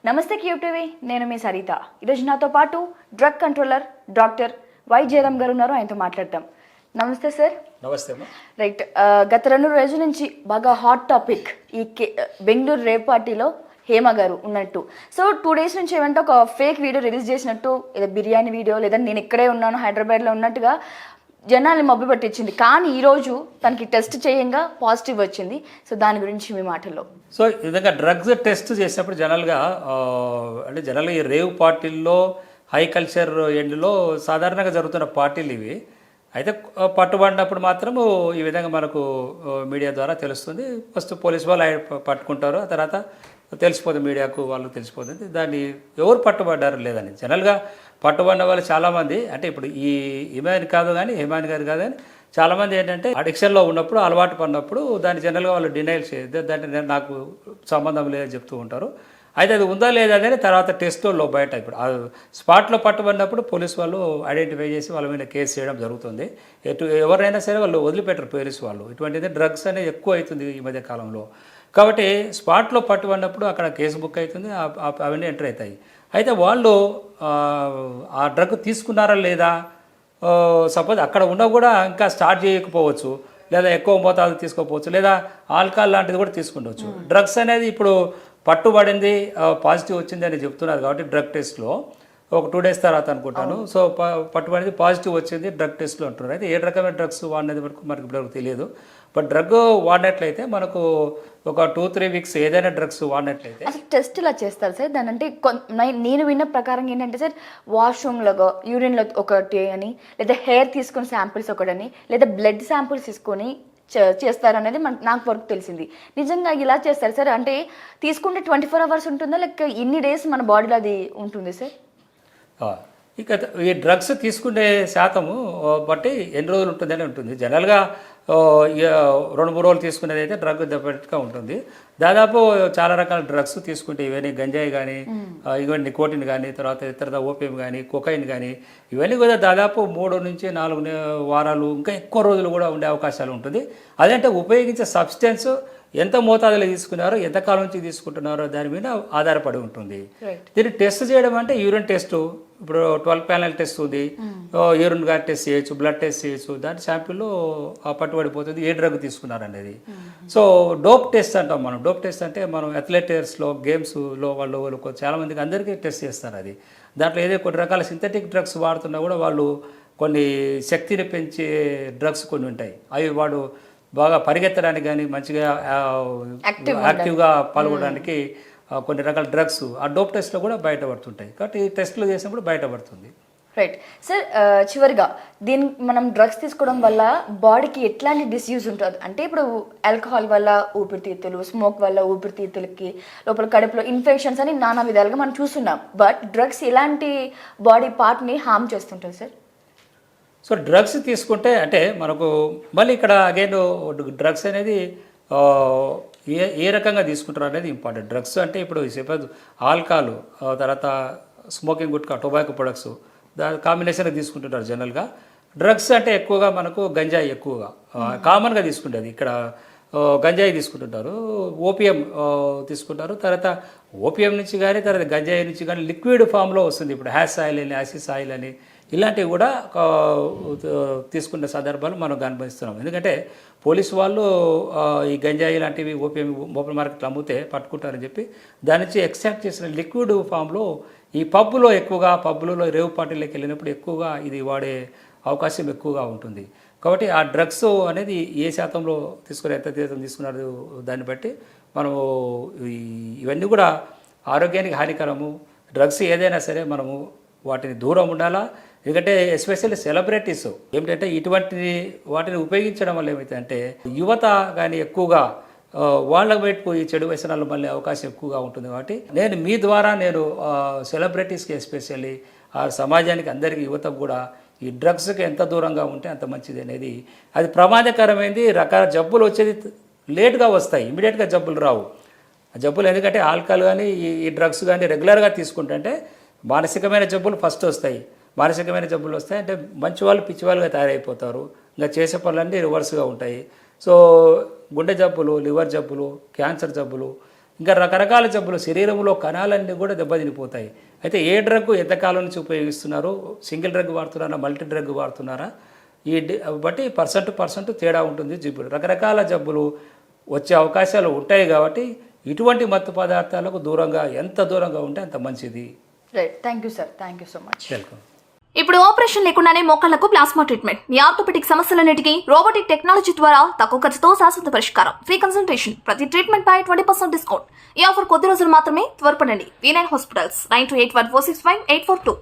నమస్తే క్యూటీవీ, నేను మీ సరిత. ఈరోజు నాతో పాటు drug controller doctor why Jayaram గారు ఉన్నారు. ఆయనతో మాట్లాడతాం. నమస్తే సార్. నమస్తే. రైట్, గత 2 రోజుల నుంచి బాగా హాట్ టాపిక్ ఈ బెంగళూరు రేప్ పార్టీలో హేమ గారు ఉన్నట్టు. సో 2 డేస్ నుంచి ఏమంటే ఒక ఫేక్ వీడియో రిలీజ్ చేసినట్టు, ఏదో బిర్యానీ వీడియో లేదా నేను ఇక్కడే ఉన్నాను హైదరాబాద్లో ఉన్నట్టుగా జనాల్ని మబ్బు పట్టించింది. కానీ ఈరోజు తనకి టెస్ట్ చేయంగా పాజిటివ్ వచ్చింది. సో దాని గురించి మీ మాటల్లో. సో ఈ విధంగా డ్రగ్స్ టెస్ట్ చేసినప్పుడు జనరల్గా ఈ రేవ్ పార్టీల్లో హై కల్చర్ ఎండ్లో సాధారణంగా జరుగుతున్న పార్టీలు ఇవి. అయితే పట్టుబడినప్పుడు మాత్రము ఈ విధంగా మనకు మీడియా ద్వారా తెలుస్తుంది. ఫస్ట్ పోలీస్ వాళ్ళు పట్టుకుంటారు, ఆ తర్వాత తెలిసిపోతుంది, మీడియాకు వాళ్ళు తెలిసిపోతుంది దాన్ని ఎవరు పట్టుబడ్డారు లేదని. జనరల్గా పట్టుబడిన వాళ్ళు చాలామంది, అంటే ఇప్పుడు ఈ హిమాయన్ కాదు కానీ హిమాయన్ గారు కాదు కానీ చాలామంది ఏంటంటే అడిక్షన్లో ఉన్నప్పుడు, అలవాటు పడినప్పుడు దాన్ని జనరల్గా వాళ్ళు డినైల్ చేయదు, దాన్ని నాకు సంబంధం లేదని చెప్తూ ఉంటారు. అయితే అది ఉందా లేదా అనేది తర్వాత టెస్ట్లో బయట ఇప్పుడు స్పాట్లో పట్టుబడినప్పుడు పోలీసు వాళ్ళు ఐడెంటిఫై చేసి వాళ్ళ మీద కేసు చేయడం జరుగుతుంది. ఎవరైనా సరే వాళ్ళు వదిలిపెట్టరు పోలీసు వాళ్ళు. ఇటువంటిది డ్రగ్స్ అనేది ఎక్కువ అవుతుంది ఈ మధ్య కాలంలో. కాబట్టి స్పాట్లో పట్టుబడినప్పుడు అక్కడ కేసు బుక్ అవుతుంది, అవన్నీ ఎంటర్ అవుతాయి. అయితే వాళ్ళు ఆ డ్రగ్ తీసుకున్నారా లేదా, సపోజ్ అక్కడ ఉన్నా కూడా ఇంకా స్టార్ట్ చేయకపోవచ్చు, లేదా ఎక్కువ మోతాదు తీసుకోకపోవచ్చు, లేదా ఆల్కహాల్ లాంటిది కూడా తీసుకుండవచ్చు. డ్రగ్స్ అనేది ఇప్పుడు పట్టుబడింది, పాజిటివ్ వచ్చింది అని చెప్తున్నారు కాబట్టి డ్రగ్ టెస్ట్లో ఒక 2 డేస్ తర్వాత అనుకుంటాను. సో పట్టుబడింది పాజిటివ్ వచ్చింది డ్రగ్ టెస్ట్లో అంటున్నారు. అయితే ఏ రకమైన డ్రగ్స్ వాడినది వరకు మనకు ఇప్పుడు తెలియదు. బట్ డ్రగ్ వాడినట్లయితే మనకు ఒక 2-3 వీక్స్ ఏదైనా డ్రగ్స్ వాడినట్లయితే అసలు టెస్ట్ ఇలా చేస్తారు సార్. దాని అంటే నేను విన్న ప్రకారం ఏంటంటే సార్, వాష్రూమ్లో యూరిన్లో ఒకటి అని, లేదా హెయిర్ తీసుకుని శాంపిల్స్ ఒకటని, లేదా బ్లడ్ శాంపిల్స్ తీసుకొని చేస్తారు అనేది నాకు వరకు తెలిసింది. నిజంగా ఇలా చేస్తారు సార్? అంటే తీసుకుంటే 24 అవర్స్ ఉంటుందా, లేక ఎన్ని డేస్ మన బాడీలో అది ఉంటుంది సార్? ఇక ఈ డ్రగ్స్ తీసుకునే శాతము బట్టి ఎన్ని రోజులు ఉంటుందని ఉంటుంది. జనరల్గా 2-3 రోజులు తీసుకునేది అయితే డ్రగ్ డెఫినెట్గా ఉంటుంది. దాదాపు చాలా రకాల డ్రగ్స్ తీసుకుంటే ఇవన్నీ గంజాయి కానీ, ఇవన్నీ నికోటిన్ కానీ, తర్వాత ఇతర ఓపియం కానీ, కొకైన్ కానీ, ఇవన్నీ కూడా దాదాపు 3 నుంచి 4 వారాలు ఇంకా ఎక్కువ రోజులు కూడా ఉండే అవకాశాలు ఉంటుంది. అదంటే ఉపయోగించే సబ్స్టెన్స్ ఎంత మోతాదులో తీసుకున్నారో, ఎంత కాలం నుంచి తీసుకుంటున్నారో దాని మీద ఆధారపడి ఉంటుంది. దీన్ని టెస్ట్ చేయడం అంటే యూరిన్ టెస్ట్, ఇప్పుడు 12 ప్యానల్ టెస్ట్ ఉంది, యూరిన్ గా టెస్ట్ చేయొచ్చు, బ్లడ్ టెస్ట్ చేయొచ్చు. దాని శాంపిల్లో పట్టుబడిపోతుంది ఏ డ్రగ్ తీసుకున్నారు అనేది. సో డోప్ టెస్ట్ అంటాం మనం. డోప్ టెస్ట్ అంటే మనం అథ్లెటిక్స్లో, గేమ్స్లో వాళ్ళు చాలామందికి అందరికీ టెస్ట్ చేస్తారు. అది దాంట్లో ఏదో కొన్ని రకాల సింథటిక్ డ్రగ్స్ వాడుతున్నా కూడా వాళ్ళు కొన్ని శక్తిని పెంచే డ్రగ్స్ కొన్ని ఉంటాయి. అవి వాడు బాగా పరిగెత్తడానికి కానీ, మంచిగా యాక్టివ్గా పాల్గొనడానికి కొన్ని రకాల డ్రగ్స్ ఆ డోప్ టెస్ట్లో కూడా బయటపడుతుంటాయి. కాబట్టి ఈ టెస్ట్లు చేసినప్పుడు బయటపడుతుంది. రైట్ సార్, చివరిగా మనం డ్రగ్స్ తీసుకోవడం వల్ల బాడీకి ఎట్లాంటి డిసీజ్ ఉంటుంది అంటే, ఇప్పుడు ఆల్కహాల్ వల్ల ఊపిరితిత్తులు, స్మోక్ వల్ల ఊపిరితిత్తులకి లోపల కడుపులో ఇన్ఫెక్షన్స్ అని నానా విధాలుగా మనం చూస్తున్నాం. బట్ డ్రగ్స్ ఎలాంటి బాడీ పార్ట్ని హార్మ్ చేస్తుంటుంది సార్? సో డ్రగ్స్ తీసుకుంటే అంటే మనకు మళ్ళీ ఇక్కడ అగైన్ డ్రగ్స్ అనేది ఏ రకంగా తీసుకుంటారు అనేది ఇంపార్టెంట్. డ్రగ్స్ అంటే ఇప్పుడు సపోజ్ ఆల్కహాల్, తర్వాత స్మోకింగ్ గుట్కా, టొబాకో ప్రొడక్ట్స్ దాని కాంబినేషన్గా తీసుకుంటుంటారు జనరల్గా. డ్రగ్స్ అంటే ఎక్కువగా మనకు గంజాయి ఎక్కువగా కామన్గా తీసుకుంటుంది. ఇక్కడ గంజాయి తీసుకుంటుంటారు, ఓపియం తీసుకుంటారు. తర్వాత ఓపియం నుంచి కానీ, తర్వాత గంజాయి నుంచి కానీ లిక్విడ్ ఫామ్లో వస్తుంది. ఇప్పుడు హ్యాష్ ఆయిల్ అని, యాసిస్ ఆయిల్ అని, ఇలాంటివి కూడా తీసుకునే సందర్భాలు మనం గమనిస్తున్నాం. ఎందుకంటే పోలీసు వాళ్ళు ఈ గంజాయి లాంటివి ఓపియం ఓపెన్ మార్కెట్లో అమ్మితే పట్టుకుంటారని చెప్పి దాని నుంచి ఎక్స్ట్రాక్ట్ చేసిన లిక్విడ్ ఫామ్లో ఈ పబ్బులలో రేవ్ పార్టీలోకి వెళ్ళినప్పుడు ఎక్కువగా ఇది వాడే అవకాశం ఎక్కువగా ఉంటుంది. కాబట్టి ఆ డ్రగ్స్ అనేది ఏ శాతంలో తీసుకుని, ఎంత తీసుకున్నారు దాన్ని బట్టి మనము ఇవన్నీ కూడా ఆరోగ్యానికి హానికరము. డ్రగ్స్ ఏదైనా సరే మనము వాటిని దూరం ఉండాలా. ఎందుకంటే ఎస్పెషల్లీ సెలబ్రిటీస్ ఏమిటంటే వాటిని ఉపయోగించడం వల్ల ఏమైతుందంటే యువత కానీ ఎక్కువగా వాళ్ళకు పెట్టుకుని చెడు వ్యసనాలు మళ్ళీ అవకాశం ఎక్కువగా ఉంటుంది. కాబట్టి మీ ద్వారా నేను సెలబ్రిటీస్కి ఎస్పెషల్లీ ఆ సమాజానికి అందరికీ యువతకు కూడా ఈ డ్రగ్స్కి ఎంత దూరంగా ఉంటే అంత మంచిది అనేది. అది ప్రమాదకరమైనది. రకాల జబ్బులు వచ్చేది లేట్గా వస్తాయి, ఇమీడియట్గా జబ్బులు రావు. ఆ జబ్బులు ఎందుకంటే ఆల్కహాల్ కానీ ఈ డ్రగ్స్ కానీ రెగ్యులర్గా తీసుకుంటే మానసికమైన జబ్బులు ఫస్ట్ వస్తాయి. మానసికమైన జబ్బులు వస్తాయి అంటే మంచి వాళ్ళు పిచ్చివాళ్ళుగా తయారైపోతారు. ఇంకా చేసే పనులన్నీ రివర్స్గా ఉంటాయి. సో గుండె జబ్బులు, లివర్ జబ్బులు, క్యాన్సర్ జబ్బులు, ఇంకా రకరకాల జబ్బులు, శరీరంలో కణాలన్నీ కూడా దెబ్బతినిపోతాయి. అయితే ఏ డ్రగ్ ఎంతకాలం నుంచి ఉపయోగిస్తున్నారు, సింగిల్ డ్రగ్ వాడుతున్నారా, మల్టీ డ్రగ్ వాడుతున్నారా, బట్టి పర్సెంట్ తేడా ఉంటుంది. జబ్బులు, రకరకాల జబ్బులు వచ్చే అవకాశాలు ఉంటాయి. కాబట్టి ఇటువంటి మత్తు పదార్థాలకు ఎంత దూరంగా ఉంటే అంత మంచిది. Right, thank you sir, thank you so much. Welcome. ఇప్పుడు ఆపరేషన్ లేకుండానే మోకాళ్లకు ప్లాస్మా ట్రీట్మెంట్, మీ ఆర్థోపెటిక్ సమస్యలన్నిటికీ రోబోటిక్ టెక్నాలజీ ద్వారా తక్కువ ఖర్చుతో శాశ్వత పరిష్కారం, ఫ్రీ కన్సల్టేషన్, ప్రతి ట్రీట్మెంట్ పై 20% డిస్కౌంట్. ఈ ఆఫర్ కొద్ది రోజులు మాత్రమే, త్వరపడండి. V9 hospitals 9281465842.